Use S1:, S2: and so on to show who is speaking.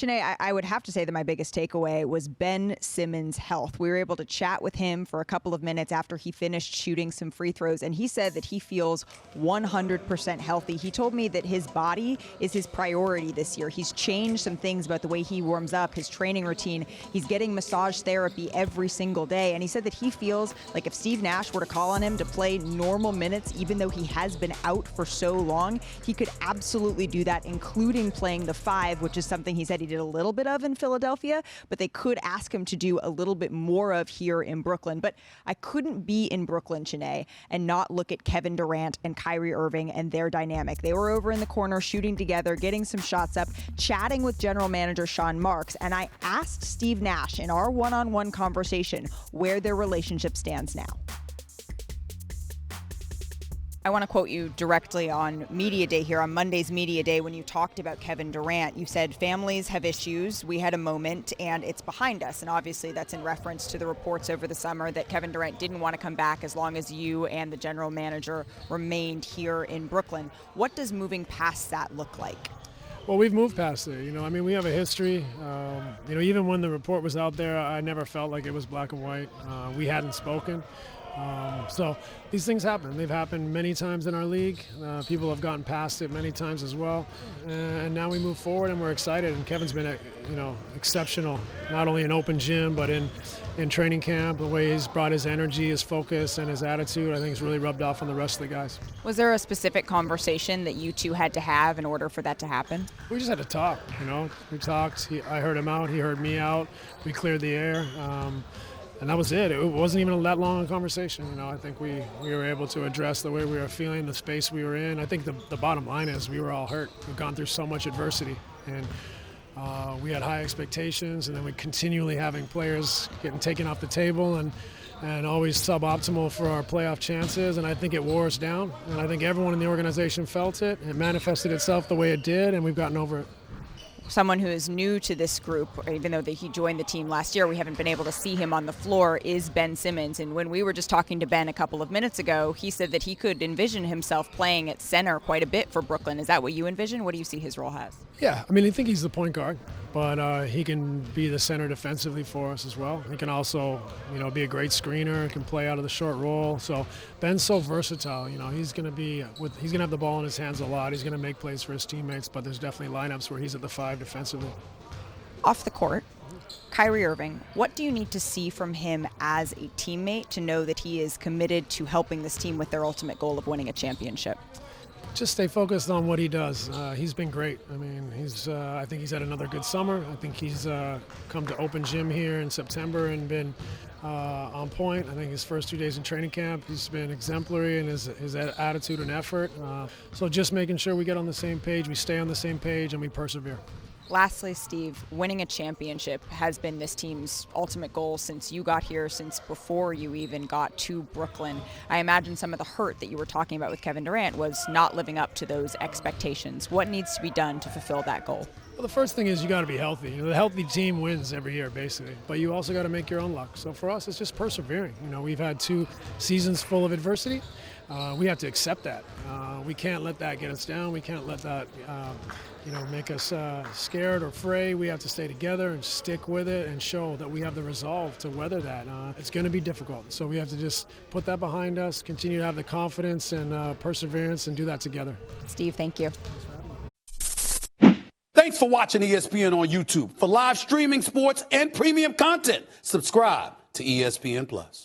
S1: Janae, I would have to say that my biggest takeaway was Ben Simmons' health. We were able to chat with him for a couple of minutes after he finished shooting some free throws, and he said that he feels 100% healthy. He told me that his body is his priority this year. He's changed some things about the way he warms up, his training routine. He's getting massage therapy every single day, and he said that he feels like if Steve Nash were to call on him to play normal minutes, even though he has been out for so long, he could absolutely do that, including playing the 5, which is something he said he did a little bit of in Philadelphia, but they could ask him to do a little bit more of here in Brooklyn. But I couldn't be in Brooklyn, Chiney, and not look at Kevin Durant and Kyrie Irving and their dynamic. They were over in the corner shooting together, getting some shots up, chatting with general manager Sean Marks, and I asked Steve Nash in our one-on-one conversation where their relationship stands now. I want to quote you directly on Media Day here, on Monday's Media Day, when you talked about Kevin Durant. You said, families have issues, we had a moment, and it's behind us. And obviously that's in reference to the reports over the summer that Kevin Durant didn't want to come back as long as you and the general manager remained here in Brooklyn. What does moving past that look like?
S2: Well, we've moved past it. We have a history. Even when the report was out there, I never felt like it was black and white. We hadn't spoken. So these things happen. They've happened many times in our league. People have gotten past it many times as well. And now we move forward and we're excited. And Kevin's been, exceptional, not only in open gym, but in training camp. The way he's brought his energy, his focus, and his attitude, I think has really rubbed off on the rest of the guys.
S1: Was there a specific conversation that you two had to have in order for that to happen?
S2: We just had to talk, We talked. I heard him out. He heard me out. We cleared the air. And that was it. It wasn't even that long a conversation. I think we were able to address the way we were feeling, the space we were in. I think the bottom line is we were all hurt. We've gone through so much adversity. And we had high expectations, and then we continually having players getting taken off the table and always suboptimal for our playoff chances. And I think it wore us down. And I think everyone in the organization felt it. It manifested itself the way it did, and we've gotten over it.
S1: Someone who is new to this group, even though he joined the team last year, we haven't been able to see him on the floor, is Ben Simmons. And when we were just talking to Ben a couple of minutes ago, he said that he could envision himself playing at center quite a bit for Brooklyn. Is that what you envision? What do you see his role as?
S2: Yeah, I think he's the point guard, but he can be the center defensively for us as well. He can also, be a great screener, can play out of the short roll. So Ben's so versatile. He's going to have the ball in his hands a lot. He's going to make plays for his teammates, but there's definitely lineups where he's at the 5 defensively.
S1: Off the court, Kyrie Irving, what do you need to see from him as a teammate to know that he is committed to helping this team with their ultimate goal of winning a championship?
S2: Just stay focused on what he does. He's been great. I think he's had another good summer. I think he's come to open gym here in September and been on point. I think his first 2 days in training camp, he's been exemplary in his attitude and effort. So just making sure we get on the same page, we stay on the same page, and we persevere.
S1: Lastly, Steve, winning a championship has been this team's ultimate goal since you got here, since before you even got to Brooklyn. I imagine some of the hurt that you were talking about with Kevin Durant was not living up to those expectations. What needs to be done to fulfill that goal?
S2: Well, the first thing is you got to be healthy. The healthy team wins every year, basically. But you also got to make your own luck. So for us, it's just persevering. We've had 2 seasons full of adversity. We have to accept that. We can't let that get us down. We can't let that, make us scared or fray. We have to stay together and stick with it and show that we have the resolve to weather that. It's going to be difficult. So we have to just put that behind us, continue to have the confidence and perseverance, and do that together.
S1: Steve, thank you.
S3: Thanks for watching ESPN on YouTube. For live streaming sports and premium content, subscribe to ESPN+.